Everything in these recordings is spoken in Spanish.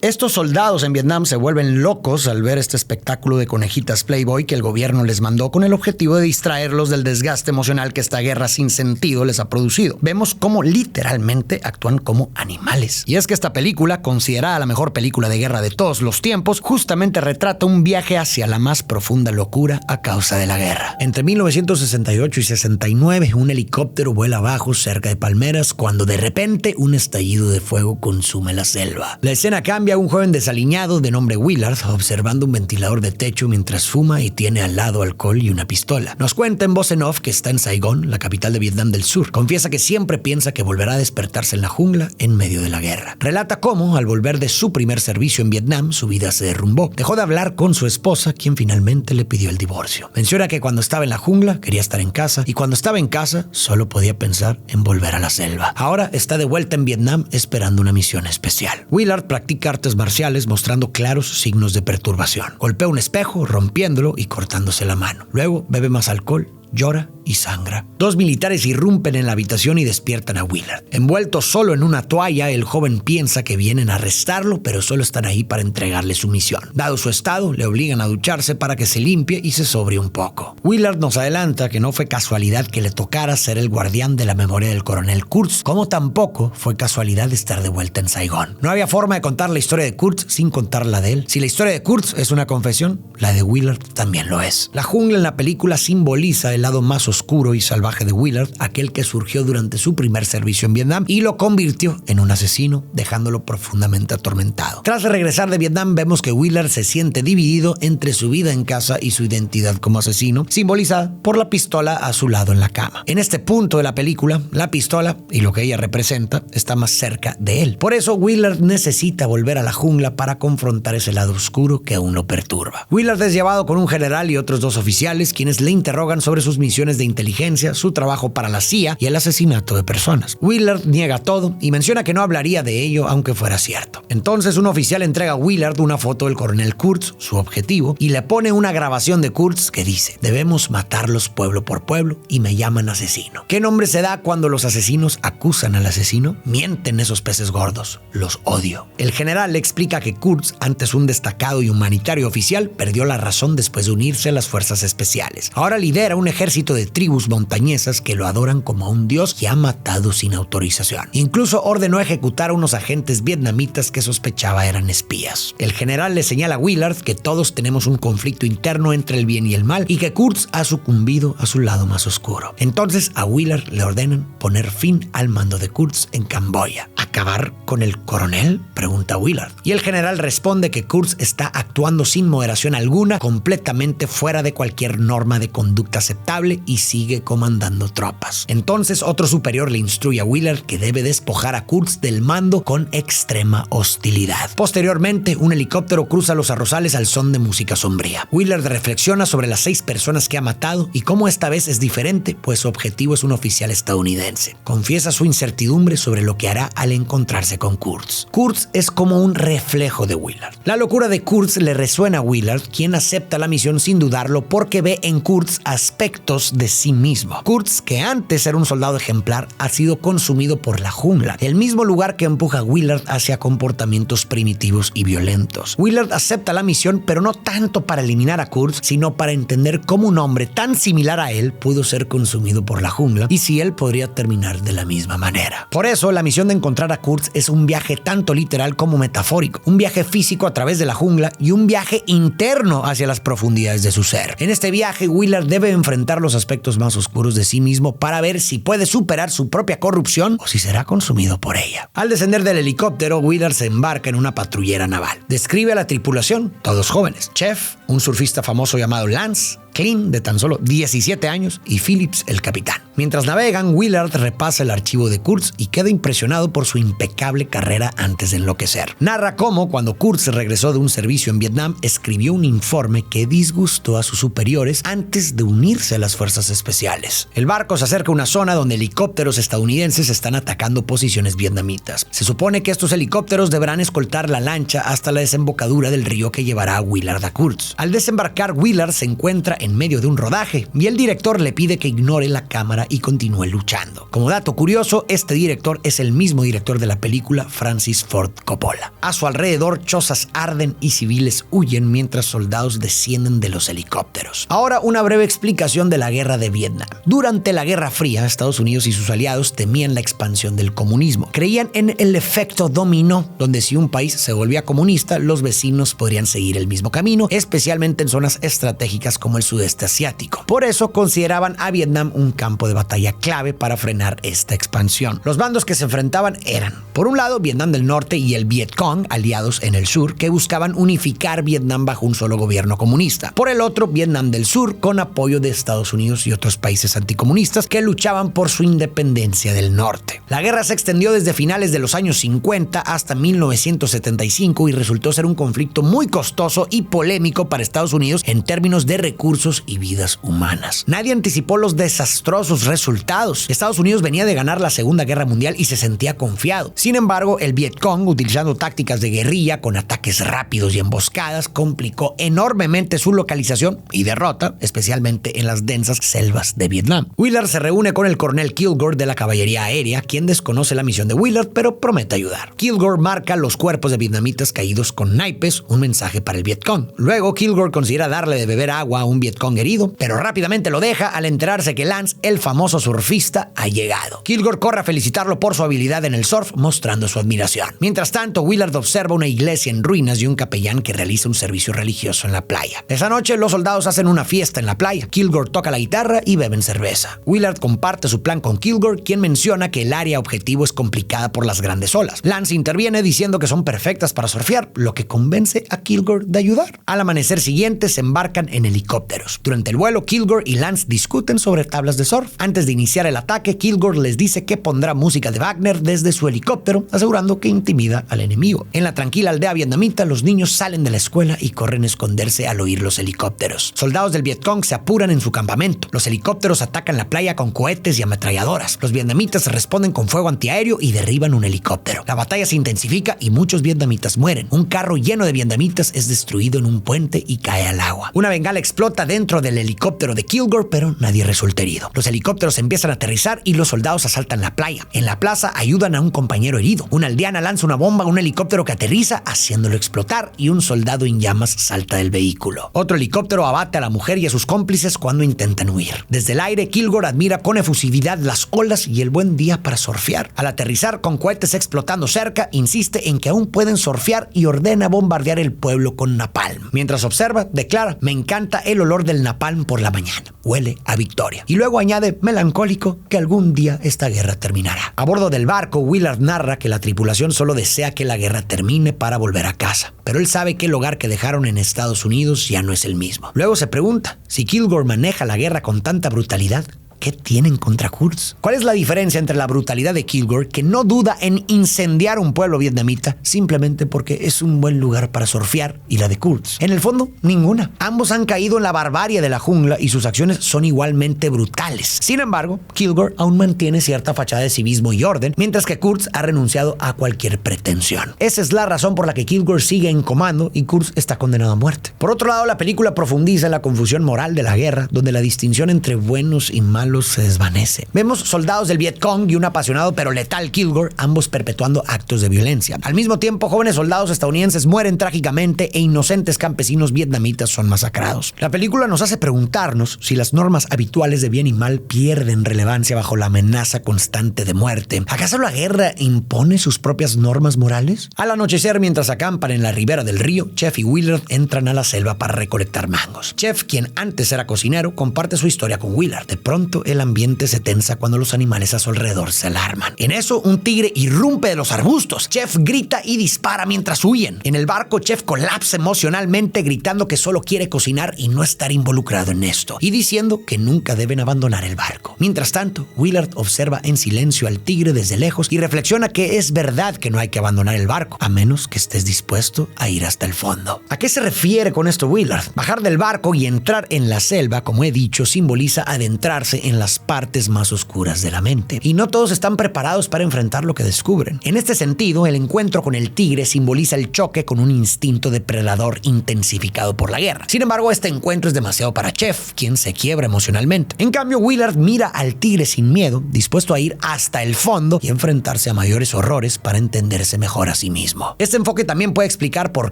Estos soldados en Vietnam se vuelven locos al ver este espectáculo de conejitas Playboy que el gobierno les mandó con el objetivo de distraerlos del desgaste emocional que esta guerra sin sentido les ha producido. Vemos cómo literalmente actúan como animales. Y es que esta película, considerada la mejor película de guerra de todos los tiempos, justamente retrata un viaje hacia la más profunda locura a causa de la guerra. Entre 1968 y 69, un helicóptero vuela bajo cerca de palmeras cuando de repente un estallido de fuego consume la selva. La escena cambia a un joven desaliñado de nombre Willard observando un ventilador de techo mientras fuma y tiene al lado alcohol y una pistola. Nos cuenta en voz en off que está en Saigón, la capital de Vietnam del Sur. Confiesa que siempre piensa que volverá a despertarse en la jungla en medio de la guerra. Relata cómo, al volver de su primer servicio en Vietnam, su vida se derrumbó. Dejó de hablar con su esposa, quien finalmente le pidió el divorcio. Menciona que cuando estaba en la jungla quería estar en casa y cuando estaba en casa solo podía pensar en volver a la selva. Ahora está de vuelta en Vietnam esperando una misión especial. Willard practica artes marciales mostrando claros signos de perturbación. Golpea un espejo, rompiéndolo y cortándose la mano. Luego bebe más alcohol, llora y sangra. Dos militares irrumpen en la habitación y despiertan a Willard. Envuelto solo en una toalla, el joven piensa que vienen a arrestarlo, pero solo están ahí para entregarle su misión. Dado su estado, le obligan a ducharse para que se limpie y se sobrie un poco. Willard nos adelanta que no fue casualidad que le tocara ser el guardián de la memoria del coronel Kurtz, como tampoco fue casualidad estar de vuelta en Saigón. No había forma de contar la historia de Kurtz sin contar la de él. Si la historia de Kurtz es una confesión, la de Willard también lo es. La jungla en la película simboliza el lado más oscuro y salvaje de Willard, aquel que surgió durante su primer servicio en Vietnam y lo convirtió en un asesino, dejándolo profundamente atormentado. Tras regresar de Vietnam, vemos que Willard se siente dividido entre su vida en casa y su identidad como asesino, simbolizada por la pistola a su lado en la cama. En este punto de la película, la pistola y lo que ella representa está más cerca de él. Por eso Willard necesita volver a la jungla para confrontar ese lado oscuro que aún lo perturba. Willard es llevado con un general y otros dos oficiales, quienes le interrogan sobre sus misiones de inteligencia, su trabajo para la CIA y el asesinato de personas. Willard niega todo y menciona que no hablaría de ello aunque fuera cierto. Entonces un oficial entrega a Willard una foto del coronel Kurtz, su objetivo, y le pone una grabación de Kurtz que dice: debemos matarlos pueblo por pueblo y me llaman asesino. ¿Qué nombre se da cuando los asesinos acusan al asesino? Mienten esos peces gordos. Los odio. El general le explica que Kurtz, antes un destacado y humanitario oficial, perdió la razón después de unirse a las fuerzas especiales. Ahora lidera un ejército de tribus montañesas que lo adoran como a un dios que ha matado sin autorización. Incluso ordenó ejecutar a unos agentes vietnamitas que sospechaba eran espías. El general le señala a Willard que todos tenemos un conflicto interno entre el bien y el mal y que Kurtz ha sucumbido a su lado más oscuro. Entonces a Willard le ordenan poner fin al mando de Kurtz en Camboya. ¿Acabar con el coronel?, pregunta Willard. Y el general responde que Kurtz está actuando sin moderación alguna, completamente fuera de cualquier norma de conducta aceptable y sigue comandando tropas. Entonces otro superior le instruye a Willard que debe despojar a Kurtz del mando con extrema hostilidad. Posteriormente, un helicóptero cruza los arrozales al son de música sombría. Willard reflexiona sobre las 6 personas que ha matado y cómo esta vez es diferente, pues su objetivo es un oficial estadounidense. Confiesa su incertidumbre sobre lo que hará al encontrarse con Kurtz. Kurtz es como un reflejo de Willard. La locura de Kurtz le resuena a Willard, quien acepta la misión sin dudarlo porque ve en Kurtz aspectos de sí mismo. Kurtz, que antes era un soldado ejemplar, ha sido consumido por la jungla, el mismo lugar que empuja a Willard hacia comportamientos primitivos y violentos. Willard acepta la misión, pero no tanto para eliminar a Kurtz, sino para entender cómo un hombre tan similar a él pudo ser consumido por la jungla y si él podría terminar de la misma manera. Por eso, la misión de encontrar a Kurtz es un viaje tanto literal como metafórico, un viaje físico a través de la jungla y un viaje interno hacia las profundidades de su ser. En este viaje, Willard debe enfrentar los aspectos más oscuros de sí mismo para ver si puede superar su propia corrupción o si será consumido por ella. Al descender del helicóptero, Willard se embarca en una patrullera naval. Describe a la tripulación, todos jóvenes: Chef, un surfista famoso llamado Lance, Clint, de tan solo 17 años, y Phillips, el capitán. Mientras navegan, Willard repasa el archivo de Kurtz y queda impresionado por su impecable carrera antes de enloquecer. Narra cómo, cuando Kurtz regresó de un servicio en Vietnam, escribió un informe que disgustó a sus superiores antes de unirse a las fuerzas especiales. El barco se acerca a una zona donde helicópteros estadounidenses están atacando posiciones vietnamitas. Se supone que estos helicópteros deberán escoltar la lancha hasta la desembocadura del río que llevará a Willard a Kurtz. Al desembarcar, Willard se encuentra en en medio de un rodaje y el director le pide que ignore la cámara y continúe luchando. Como dato curioso, este director es el mismo director de la película Francis Ford Coppola. A su alrededor, chozas arden y civiles huyen mientras soldados descienden de los helicópteros. Ahora, una breve explicación de la guerra de Vietnam. Durante la Guerra Fría, Estados Unidos y sus aliados temían la expansión del comunismo. Creían en el efecto dominó, donde si un país se volvía comunista, los vecinos podrían seguir el mismo camino, especialmente en zonas estratégicas como el sudeste asiático. Por eso consideraban a Vietnam un campo de batalla clave para frenar esta expansión. Los bandos que se enfrentaban eran, por un lado, Vietnam del Norte y el Viet Cong, aliados en el sur, que buscaban unificar Vietnam bajo un solo gobierno comunista. Por el otro, Vietnam del Sur, con apoyo de Estados Unidos y otros países anticomunistas que luchaban por su independencia del norte. La guerra se extendió desde finales de los años 50 hasta 1975 y resultó ser un conflicto muy costoso y polémico para Estados Unidos en términos de recursos y vidas humanas. Nadie anticipó los desastrosos resultados. Estados Unidos venía de ganar la Segunda Guerra Mundial y se sentía confiado. Sin embargo, el Viet Cong, utilizando tácticas de guerrilla con ataques rápidos y emboscadas, complicó enormemente su localización y derrota, especialmente en las densas selvas de Vietnam. Willard se reúne con el coronel Kilgore de la caballería aérea, quien desconoce la misión de Willard, pero promete ayudar. Kilgore marca los cuerpos de vietnamitas caídos con naipes, un mensaje para el Viet Cong. Luego, Kilgore considera darle de beber agua a un Viet Cong herido, pero rápidamente lo deja al enterarse que Lance, el famoso surfista, ha llegado. Kilgore corre a felicitarlo por su habilidad en el surf, mostrando su admiración. Mientras tanto, Willard observa una iglesia en ruinas y un capellán que realiza un servicio religioso en la playa. Esa noche, los soldados hacen una fiesta en la playa. Kilgore toca la guitarra y beben cerveza. Willard comparte su plan con Kilgore, quien menciona que el área objetivo es complicada por las grandes olas. Lance interviene diciendo que son perfectas para surfear, lo que convence a Kilgore de ayudar. Al amanecer siguiente, se embarcan en helicópteros. Durante el vuelo, Kilgore y Lance discuten sobre tablas de surf. Antes de iniciar el ataque, Kilgore les dice que pondrá música de Wagner desde su helicóptero, asegurando que intimida al enemigo. En la tranquila aldea vietnamita, los niños salen de la escuela y corren a esconderse al oír los helicópteros. Soldados del Viet Cong se apuran en su campamento. Los helicópteros atacan la playa con cohetes y ametralladoras. Los vietnamitas responden con fuego antiaéreo y derriban un helicóptero. La batalla se intensifica y muchos vietnamitas mueren. Un carro lleno de vietnamitas es destruido en un puente y cae al agua. Una bengala explota dentro del helicóptero de Kilgore, pero nadie resulta herido. Los helicópteros empiezan a aterrizar y los soldados asaltan la playa. En la plaza ayudan a un compañero herido. Una aldeana lanza una bomba a un helicóptero que aterriza, haciéndolo explotar, y un soldado en llamas salta del vehículo. Otro helicóptero abate a la mujer y a sus cómplices cuando intentan huir. Desde el aire, Kilgore admira con efusividad las olas y el buen día para surfear. Al aterrizar con cohetes explotando cerca, insiste en que aún pueden surfear y ordena bombardear el pueblo con napalm. Mientras observa, declara: "Me encanta el olor del napalm por la mañana. Huele a victoria". Y luego añade, melancólico, que algún día esta guerra terminará. A bordo del barco, Willard narra que la tripulación solo desea que la guerra termine para volver a casa. Pero él sabe que el hogar que dejaron en Estados Unidos ya no es el mismo. Luego se pregunta, si Kilgore maneja la guerra con tanta brutalidad, ¿qué tienen contra Kurtz? ¿Cuál es la diferencia entre la brutalidad de Kilgore, que no duda en incendiar un pueblo vietnamita simplemente porque es un buen lugar para surfear, y la de Kurtz? En el fondo, ninguna. Ambos han caído en la barbarie de la jungla y sus acciones son igualmente brutales. Sin embargo, Kilgore aún mantiene cierta fachada de civismo y orden, mientras que Kurtz ha renunciado a cualquier pretensión. Esa es la razón por la que Kilgore sigue en comando y Kurtz está condenado a muerte. Por otro lado, la película profundiza en la confusión moral de la guerra, donde la distinción entre buenos y malos se desvanece. Vemos soldados del Viet Cong y un apasionado pero letal Kilgore, ambos perpetuando actos de violencia. Al mismo tiempo, jóvenes soldados estadounidenses mueren trágicamente e inocentes campesinos vietnamitas son masacrados. La película nos hace preguntarnos si las normas habituales de bien y mal pierden relevancia bajo la amenaza constante de muerte. ¿Acaso la guerra impone sus propias normas morales? Al anochecer, mientras acampan en la ribera del río, Chef y Willard entran a la selva para recolectar mangos. Chef, quien antes era cocinero, comparte su historia con Willard. De pronto, el ambiente se tensa cuando los animales a su alrededor se alarman. En eso, un tigre irrumpe de los arbustos. Chef grita y dispara mientras huyen. En el barco, Chef colapsa emocionalmente, gritando que solo quiere cocinar y no estar involucrado en esto, y diciendo que nunca deben abandonar el barco. Mientras tanto, Willard observa en silencio al tigre desde lejos y reflexiona que es verdad que no hay que abandonar el barco, a menos que estés dispuesto a ir hasta el fondo. ¿A qué se refiere con esto Willard? Bajar del barco y entrar en la selva, como he dicho, simboliza adentrarse en las partes más oscuras de la mente. Y no todos están preparados para enfrentar lo que descubren. En este sentido, el encuentro con el tigre simboliza el choque con un instinto depredador intensificado por la guerra. Sin embargo, este encuentro es demasiado para Chef, quien se quiebra emocionalmente. En cambio, Willard mira al tigre sin miedo, dispuesto a ir hasta el fondo y enfrentarse a mayores horrores para entenderse mejor a sí mismo. Este enfoque también puede explicar por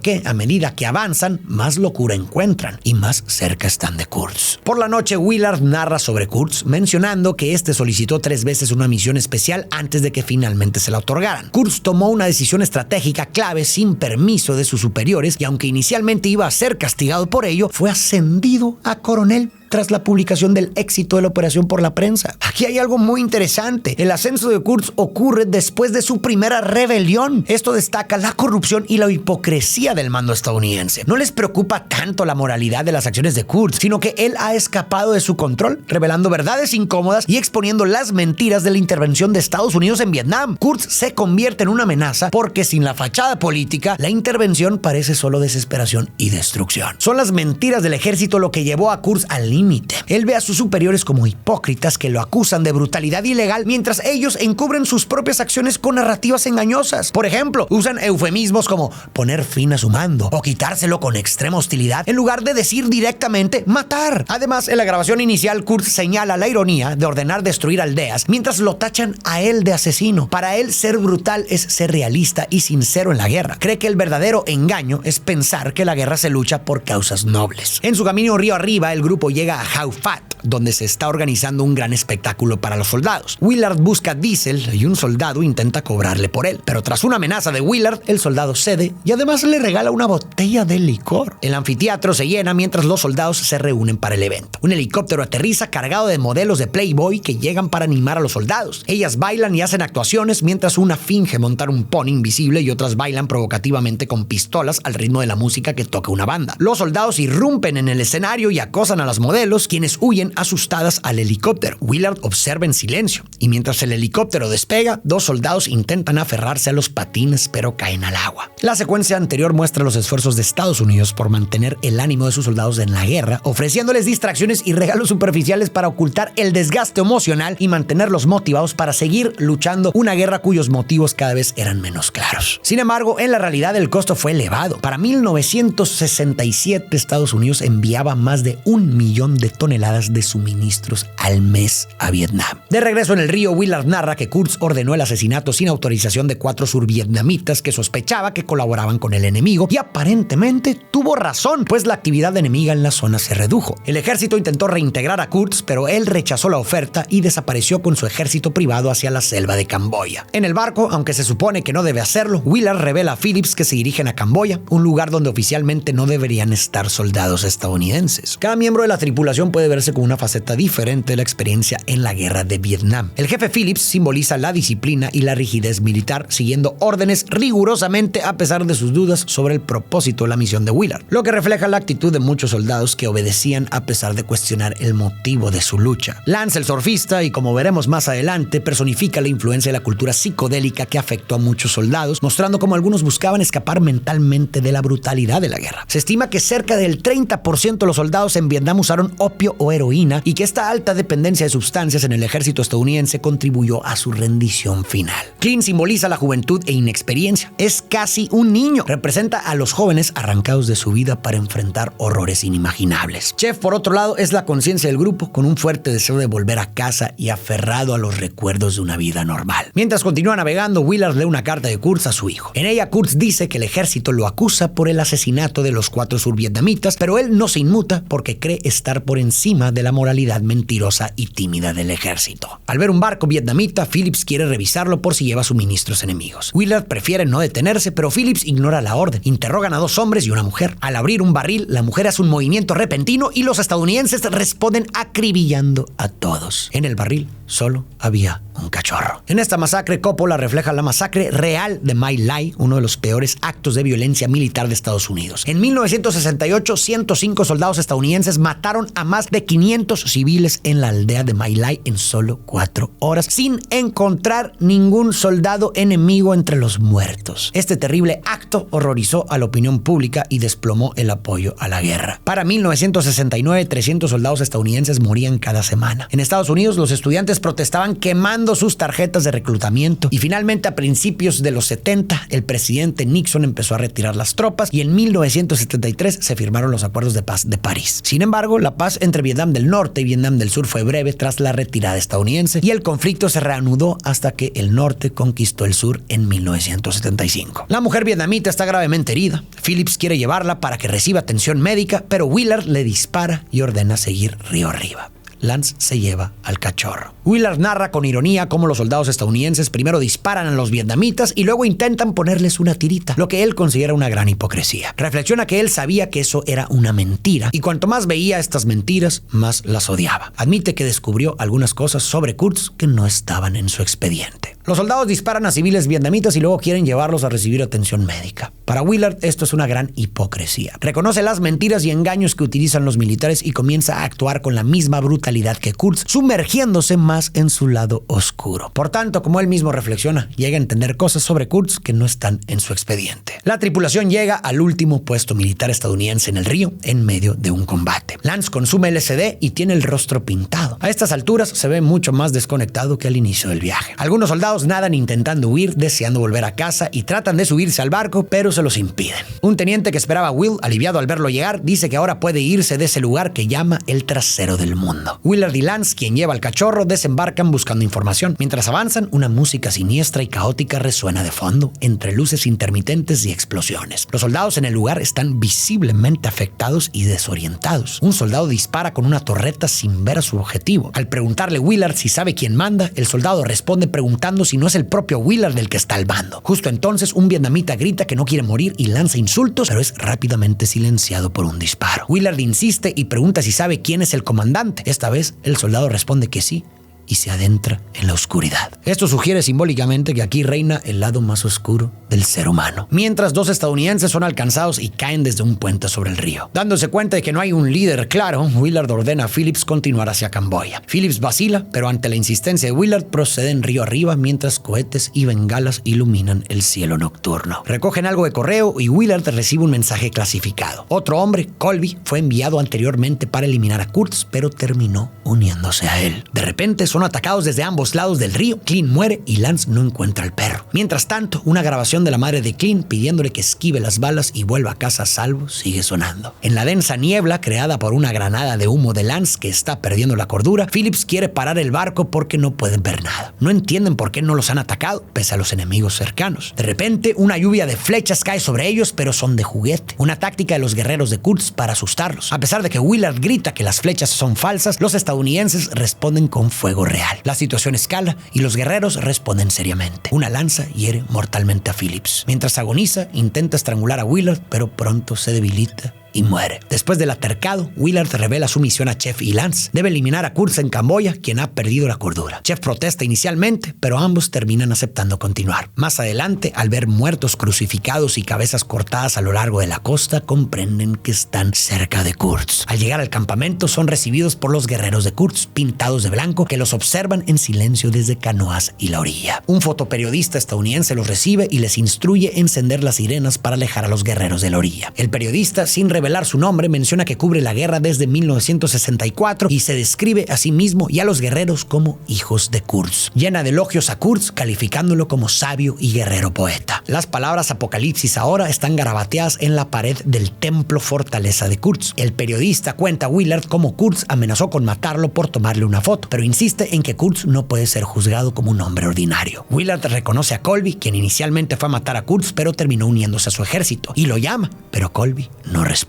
qué, a medida que avanzan, más locura encuentran y más cerca están de Kurtz. Por la noche, Willard narra sobre Kurtz, mencionando que este solicitó 3 veces una misión especial antes de que finalmente se la otorgaran. Kurtz tomó una decisión estratégica clave sin permiso de sus superiores y aunque inicialmente iba a ser castigado por ello, fue ascendido a coronel tras la publicación del éxito de la operación por la prensa. Aquí hay algo muy interesante. El ascenso de Kurtz ocurre después de su primera rebelión. Esto destaca la corrupción y la hipocresía del mando estadounidense. No les preocupa tanto la moralidad de las acciones de Kurtz, sino que él ha escapado de su control, revelando verdades incómodas y exponiendo las mentiras de la intervención de Estados Unidos en Vietnam. Kurtz se convierte en una amenaza porque sin la fachada política, la intervención parece solo desesperación y destrucción. Son las mentiras del ejército lo que llevó a Kurtz al límite. Él ve a sus superiores como hipócritas que lo acusan de brutalidad ilegal mientras ellos encubren sus propias acciones con narrativas engañosas. Por ejemplo, usan eufemismos como poner fin a su mando o quitárselo con extrema hostilidad en lugar de decir directamente matar. Además, en la grabación inicial, Kurtz señala la ironía de ordenar destruir aldeas mientras lo tachan a él de asesino. Para él, ser brutal es ser realista y sincero en la guerra. Cree que el verdadero engaño es pensar que la guerra se lucha por causas nobles. En su camino río arriba, el grupo llega a How Fat, donde se está organizando un gran espectáculo para los soldados. Willard busca a Diesel y un soldado intenta cobrarle por él. Pero tras una amenaza de Willard, el soldado cede y además le regala una botella de licor. El anfiteatro se llena mientras los soldados se reúnen para el evento. Un helicóptero aterriza cargado de modelos de Playboy que llegan para animar a los soldados. Ellas bailan y hacen actuaciones mientras una finge montar un pony invisible y otras bailan provocativamente con pistolas al ritmo de la música que toca una banda. Los soldados irrumpen en el escenario y acosan a las modelos, quienes huyen asustadas al helicóptero. Willard observa en silencio y mientras el helicóptero despega, 2 soldados intentan aferrarse a los patines pero caen al agua. La secuencia anterior muestra los esfuerzos de Estados Unidos por mantener el ánimo de sus soldados en la guerra, ofreciéndoles distracciones y regalos superficiales para ocultar el desgaste emocional y mantenerlos motivados para seguir luchando una guerra cuyos motivos cada vez eran menos claros. Sin embargo, en la realidad el costo fue elevado. Para 1967, Estados Unidos enviaba más de 1 millón de toneladas de suministros al mes a Vietnam. De regreso en el río, Willard narra que Kurtz ordenó el asesinato sin autorización de 4 survietnamitas que sospechaba que colaboraban con el enemigo y aparentemente tuvo razón, pues la actividad enemiga en la zona se redujo. El ejército intentó reintegrar a Kurtz, pero él rechazó la oferta y desapareció con su ejército privado hacia la selva de Camboya. En el barco, aunque se supone que no debe hacerlo, Willard revela a Phillips que se dirigen a Camboya, un lugar donde oficialmente no deberían estar soldados estadounidenses. Cada miembro de la tripulación puede verse con una faceta diferente de la experiencia en la guerra de Vietnam. El jefe Phillips simboliza la disciplina y la rigidez militar, siguiendo órdenes rigurosamente a pesar de sus dudas sobre el propósito de la misión de Willard, lo que refleja la actitud de muchos soldados que obedecían a pesar de cuestionar el motivo de su lucha. Lance, el surfista, y como veremos más adelante, personifica la influencia de la cultura psicodélica que afectó a muchos soldados, mostrando cómo algunos buscaban escapar mentalmente de la brutalidad de la guerra. Se estima que cerca del 30% de los soldados en Vietnam usaron opio o heroína y que esta alta dependencia de sustancias en el ejército estadounidense contribuyó a su rendición final. Clint simboliza la juventud e inexperiencia. Es casi un niño. Representa a los jóvenes arrancados de su vida para enfrentar horrores inimaginables. Chef, por otro lado, es la conciencia del grupo con un fuerte deseo de volver a casa y aferrado a los recuerdos de una vida normal. Mientras continúa navegando, Willard lee una carta de Kurtz a su hijo. En ella, Kurtz dice que el ejército lo acusa por el asesinato de los 4 survietnamitas, pero él no se inmuta porque cree estar por encima de la moralidad mentirosa y tímida del ejército. Al ver un barco vietnamita, Phillips quiere revisarlo por si lleva suministros enemigos. Willard prefiere no detenerse, pero Phillips ignora la orden. Interrogan a 2 hombres y una mujer. Al abrir un barril, la mujer hace un movimiento repentino y los estadounidenses responden acribillando a todos. En el barril solo había un cachorro. En esta masacre, Coppola refleja la masacre real de My Lai, uno de los peores actos de violencia militar de Estados Unidos. En 1968, 105 soldados estadounidenses mataron a más de 500 civiles en la aldea de My Lai en solo 4 horas, sin encontrar ningún soldado enemigo entre los muertos. Este terrible acto horrorizó a la opinión pública y desplomó el apoyo a la guerra. Para 1969, 300 soldados estadounidenses morían cada semana. En Estados Unidos, los estudiantes protestaban quemando sus tarjetas de reclutamiento y finalmente a principios de los 70, el presidente Nixon empezó a retirar las tropas y en 1973 se firmaron los acuerdos de paz de París. Sin embargo, la paz entre Vietnam del Norte y Vietnam del Sur fue breve tras la retirada estadounidense y el conflicto se reanudó hasta que el norte conquistó el sur en 1975. La mujer vietnamita está gravemente herida. Phillips quiere llevarla para que reciba atención médica, pero Willard le dispara y ordena seguir río arriba. Lance se lleva al cachorro. Willard narra con ironía cómo los soldados estadounidenses primero disparan a los vietnamitas y luego intentan ponerles una tirita, lo que él considera una gran hipocresía. Reflexiona que él sabía que eso era una mentira y cuanto más veía estas mentiras, más las odiaba. Admite que descubrió algunas cosas sobre Kurtz que no estaban en su expediente. Los soldados disparan a civiles vietnamitas y luego quieren llevarlos a recibir atención médica. Para Willard, esto es una gran hipocresía. Reconoce las mentiras y engaños que utilizan los militares y comienza a actuar con la misma brutalidad que Kurtz, sumergiéndose más en su lado oscuro. Por tanto, como él mismo reflexiona, llega a entender cosas sobre Kurtz que no están en su expediente. La tripulación llega al último puesto militar estadounidense en el río, en medio de un combate. Lance consume LSD y tiene el rostro pintado. A estas alturas se ve mucho más desconectado que al inicio del viaje. Algunos soldados nadan intentando huir, deseando volver a casa y tratan de subirse al barco, pero se los impiden. Un teniente que esperaba a Will, aliviado al verlo llegar, dice que ahora puede irse de ese lugar que llama el trasero del mundo. Willard y Lance, quien lleva al cachorro, desembarcan buscando información. Mientras avanzan, una música siniestra y caótica resuena de fondo, entre luces intermitentes y explosiones. Los soldados en el lugar están visiblemente afectados y desorientados. Un soldado dispara con una torreta sin ver a su objetivo. Al preguntarle Willard si sabe quién manda, el soldado responde preguntando si no es el propio Willard del que está al mando. Justo entonces, un vietnamita grita que no quiere morir y lanza insultos, pero es rápidamente silenciado por un disparo. Willard insiste y pregunta si sabe quién es el comandante. Esta vez, el soldado responde que sí y se adentra en la oscuridad. Esto sugiere simbólicamente que aquí reina el lado más oscuro del ser humano. Mientras, 2 estadounidenses son alcanzados y caen desde un puente sobre el río. Dándose cuenta de que no hay un líder claro, Willard ordena a Phillips continuar hacia Camboya. Phillips vacila, pero ante la insistencia de Willard proceden río arriba mientras cohetes y bengalas iluminan el cielo nocturno. Recogen algo de correo y Willard recibe un mensaje clasificado. Otro hombre, Colby, fue enviado anteriormente para eliminar a Kurtz, pero terminó uniéndose a él. De repente son atacados desde ambos lados del río. Clint muere y Lance no encuentra al perro. Mientras tanto, una grabación de la madre de Clint pidiéndole que esquive las balas y vuelva a casa a salvo sigue sonando. En la densa niebla creada por una granada de humo de Lance que está perdiendo la cordura, Phillips quiere parar el barco porque no pueden ver nada. No entienden por qué no los han atacado, pese a los enemigos cercanos. De repente, una lluvia de flechas cae sobre ellos, pero son de juguete. Una táctica de los guerreros de Kurtz para asustarlos. A pesar de que Willard grita que las flechas son falsas, los estadounidenses responden con fuego real. La situación escala y los guerreros responden seriamente. Una lanza hiere mortalmente a Phillips. Mientras agoniza, intenta estrangular a Willard, pero pronto se debilita y muere. Después del altercado, Willard revela su misión a Chef y Lance. Debe eliminar a Kurtz en Camboya, quien ha perdido la cordura. Chef protesta inicialmente, pero ambos terminan aceptando continuar. Más adelante, al ver muertos crucificados y cabezas cortadas a lo largo de la costa, comprenden que están cerca de Kurtz. Al llegar al campamento, son recibidos por los guerreros de Kurtz, pintados de blanco, que los observan en silencio desde canoas y la orilla. Un fotoperiodista estadounidense los recibe y les instruye a encender las sirenas para alejar a los guerreros de la orilla. El periodista, sin revelar su nombre, menciona que cubre la guerra desde 1964 y se describe a sí mismo y a los guerreros como hijos de Kurtz. Llena de elogios a Kurtz, calificándolo como sabio y guerrero poeta. Las palabras apocalipsis ahora están garabateadas en la pared del templo fortaleza de Kurtz. El periodista cuenta a Willard cómo Kurtz amenazó con matarlo por tomarle una foto, pero insiste en que Kurtz no puede ser juzgado como un hombre ordinario. Willard reconoce a Colby, quien inicialmente fue a matar a Kurtz, pero terminó uniéndose a su ejército, y lo llama, pero Colby no responde.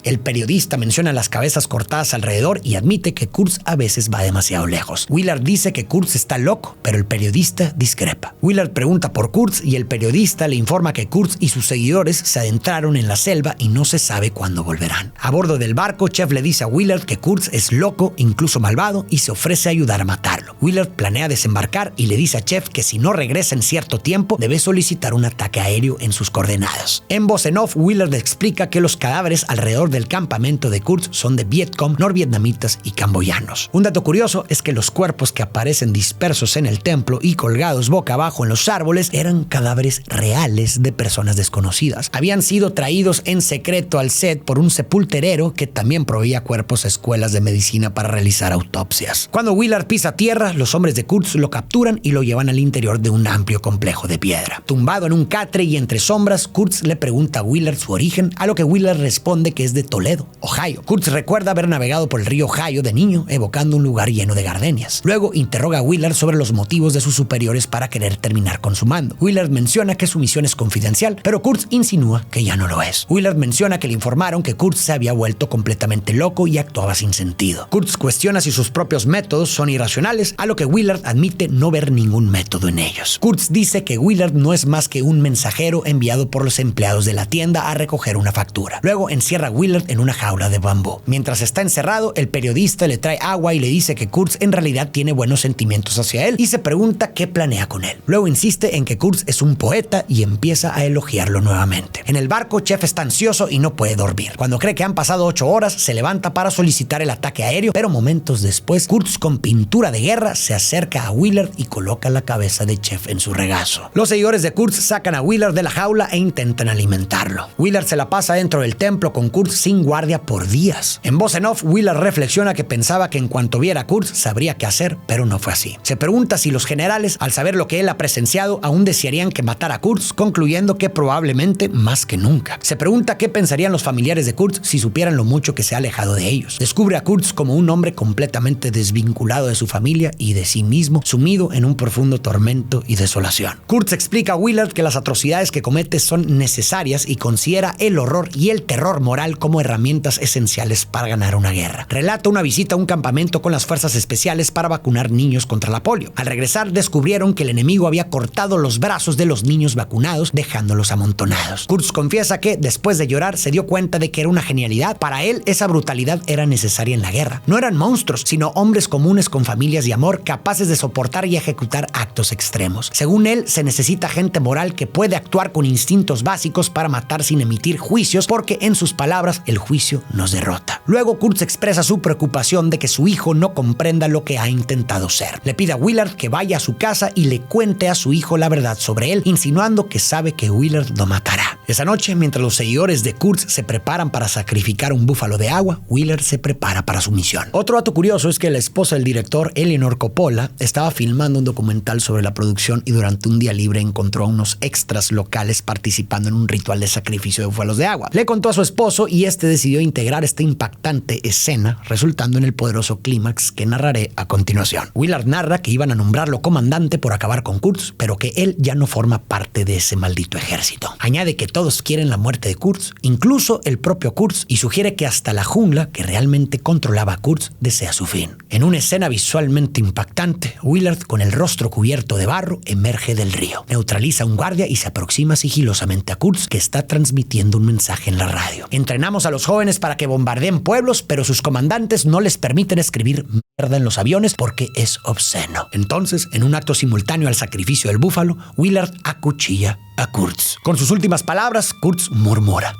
El periodista menciona las cabezas cortadas alrededor y admite que Kurtz a veces va demasiado lejos. Willard dice que Kurtz está loco, pero el periodista discrepa. Willard pregunta por Kurtz y el periodista le informa que Kurtz y sus seguidores se adentraron en la selva y no se sabe cuándo volverán. A bordo del barco, Chef le dice a Willard que Kurtz es loco, incluso malvado, y se ofrece a ayudar a matarlo. Willard planea desembarcar y le dice a Chef que si no regresa en cierto tiempo, debe solicitar un ataque aéreo en sus coordenadas. En voz en off, Willard le explica que los cadáveres alrededor del campamento de Kurtz son de Vietcong, norvietnamitas y camboyanos. Un dato curioso es que los cuerpos que aparecen dispersos en el templo y colgados boca abajo en los árboles eran cadáveres reales de personas desconocidas. Habían sido traídos en secreto al set por un sepulturero que también proveía cuerpos a escuelas de medicina para realizar autopsias. Cuando Willard pisa tierra, los hombres de Kurtz lo capturan y lo llevan al interior de un amplio complejo de piedra. Tumbado en un catre y entre sombras, Kurtz le pregunta a Willard su origen, a lo que Willard responde que es de Toledo, Ohio. Kurtz recuerda haber navegado por el río Ohio de niño, evocando un lugar lleno de gardenias. Luego interroga a Willard sobre los motivos de sus superiores para querer terminar con su mando. Willard menciona que su misión es confidencial, pero Kurtz insinúa que ya no lo es. Willard menciona que le informaron que Kurtz se había vuelto completamente loco y actuaba sin sentido. Kurtz cuestiona si sus propios métodos son irracionales, a lo que Willard admite no ver ningún método en ellos. Kurtz dice que Willard no es más que un mensajero enviado por los empleados de la tienda a recoger una factura. Luego encierra a Willard en una jaula de bambú. Mientras está encerrado, el periodista le trae agua y le dice que Kurtz en realidad tiene buenos sentimientos hacia él y se pregunta qué planea con él. Luego insiste en que Kurtz es un poeta y empieza a elogiarlo nuevamente. En el barco, Chef está ansioso y no puede dormir. Cuando cree que han pasado 8 horas, se levanta para solicitar el ataque aéreo, pero momentos después, Kurtz con pintura de guerra se acerca a Willard y coloca la cabeza de Chef en su regazo. Los seguidores de Kurtz sacan a Willard de la jaula e intentan alimentarlo. Willard se la pasa dentro del templo con Kurtz sin guardia por días. En voz en off, Willard reflexiona que pensaba que en cuanto viera a Kurtz sabría qué hacer, pero no fue así. Se pregunta si los generales, al saber lo que él ha presenciado, aún desearían que matara a Kurtz, concluyendo que probablemente más que nunca. Se pregunta qué pensarían los familiares de Kurtz si supieran lo mucho que se ha alejado de ellos. Descubre a Kurtz como un hombre completamente desvinculado de su familia y de sí mismo, sumido en un profundo tormento y desolación. Kurtz explica a Willard que las atrocidades que comete son necesarias y considera el horror y el terror moral como herramientas esenciales para ganar una guerra. Relata una visita a un campamento con las fuerzas especiales para vacunar niños contra la polio. Al regresar, descubrieron que el enemigo había cortado los brazos de los niños vacunados, dejándolos amontonados. Kurtz confiesa que, después de llorar, se dio cuenta de que era una genialidad. Para él, esa brutalidad era necesaria en la guerra. No eran monstruos, sino hombres comunes con familias y amor, capaces de soportar y ejecutar actos extremos. Según él, se necesita gente moral que puede actuar con instintos básicos para matar sin emitir juicios, porque en sus palabras, el juicio nos derrota. Luego, Kurtz expresa su preocupación de que su hijo no comprenda lo que ha intentado ser. Le pide a Willard que vaya a su casa y le cuente a su hijo la verdad sobre él, insinuando que sabe que Willard lo matará. Esa noche, mientras los seguidores de Kurtz se preparan para sacrificar un búfalo de agua, Willard se prepara para su misión. Otro dato curioso es que la esposa del director, Eleanor Coppola, estaba filmando un documental sobre la producción y durante un día libre encontró a unos extras locales participando en un ritual de sacrificio de búfalos de agua. Le contó a su esposo y este decidió integrar esta impactante escena, resultando en el poderoso clímax que narraré a continuación. Willard narra que iban a nombrarlo comandante por acabar con Kurtz, pero que él ya no forma parte de ese maldito ejército. Añade que todos quieren la muerte de Kurtz, incluso el propio Kurtz, y sugiere que hasta la jungla que realmente controlaba a Kurtz desea su fin. En una escena visualmente impactante, Willard, con el rostro cubierto de barro, emerge del río. Neutraliza a un guardia y se aproxima sigilosamente a Kurtz, que está transmitiendo un mensaje en la radio. Entrenamos a los jóvenes para que bombardeen pueblos, pero sus comandantes no les permiten escribir mierda en los aviones porque es obsceno. Entonces, en un acto simultáneo al sacrificio del búfalo, Willard acuchilla a Kurtz. Con sus últimas palabras, Kurtz murmura: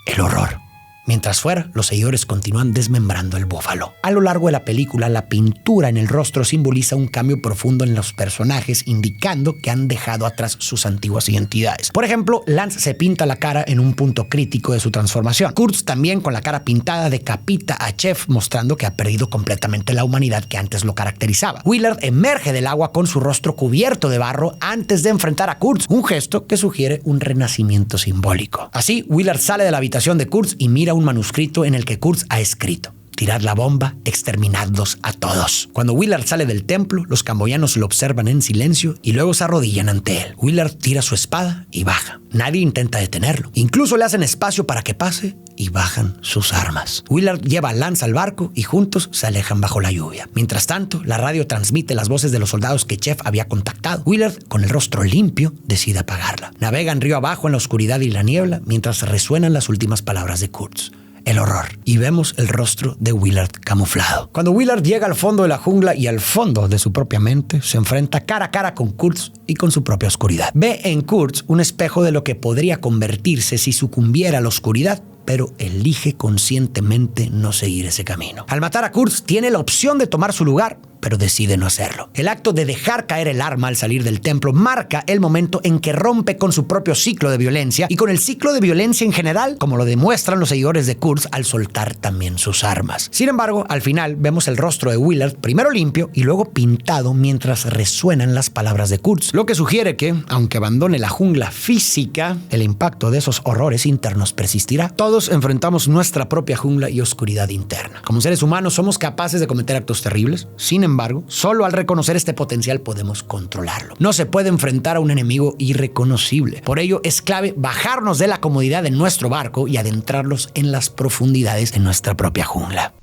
el horror. Mientras fuera, los seguidores continúan desmembrando el búfalo. A lo largo de la película, la pintura en el rostro simboliza un cambio profundo en los personajes, indicando que han dejado atrás sus antiguas identidades. Por ejemplo, Lance se pinta la cara en un punto crítico de su transformación. Kurtz, también con la cara pintada, decapita a Chef, mostrando que ha perdido completamente la humanidad que antes lo caracterizaba. Willard emerge del agua con su rostro cubierto de barro antes de enfrentar a Kurtz, un gesto que sugiere un renacimiento simbólico. Así, Willard sale de la habitación de Kurtz y mira un manuscrito en el que Kurtz ha escrito: tirad la bomba, exterminadlos a todos. Cuando Willard sale del templo, los camboyanos lo observan en silencio y luego se arrodillan ante él. Willard tira su espada y baja. Nadie intenta detenerlo. Incluso le hacen espacio para que pase y bajan sus armas. Willard lleva a Lance al barco y juntos se alejan bajo la lluvia. Mientras tanto, la radio transmite las voces de los soldados que Chef había contactado. Willard, con el rostro limpio, decide apagarla. Navegan río abajo en la oscuridad y la niebla mientras resuenan las últimas palabras de Kurtz. El horror. Y vemos el rostro de Willard camuflado. Cuando Willard llega al fondo de la jungla y al fondo de su propia mente, se enfrenta cara a cara con Kurtz y con su propia oscuridad. Ve en Kurtz un espejo de lo que podría convertirse si sucumbiera a la oscuridad, pero elige conscientemente no seguir ese camino. Al matar a Kurtz, tiene la opción de tomar su lugar, pero decide no hacerlo. El acto de dejar caer el arma al salir del templo marca el momento en que rompe con su propio ciclo de violencia y con el ciclo de violencia en general, como lo demuestran los seguidores de Kurtz al soltar también sus armas. Sin embargo, al final vemos el rostro de Willard primero limpio y luego pintado mientras resuenan las palabras de Kurtz, lo que sugiere que, aunque abandone la jungla física, el impacto de esos horrores internos persistirá. Todos enfrentamos nuestra propia jungla y oscuridad interna. Como seres humanos somos capaces de cometer actos terribles. Sin embargo, solo al reconocer este potencial podemos controlarlo. No se puede enfrentar a un enemigo irreconocible. Por ello, es clave bajarnos de la comodidad de nuestro barco y adentrarlos en las profundidades de nuestra propia jungla.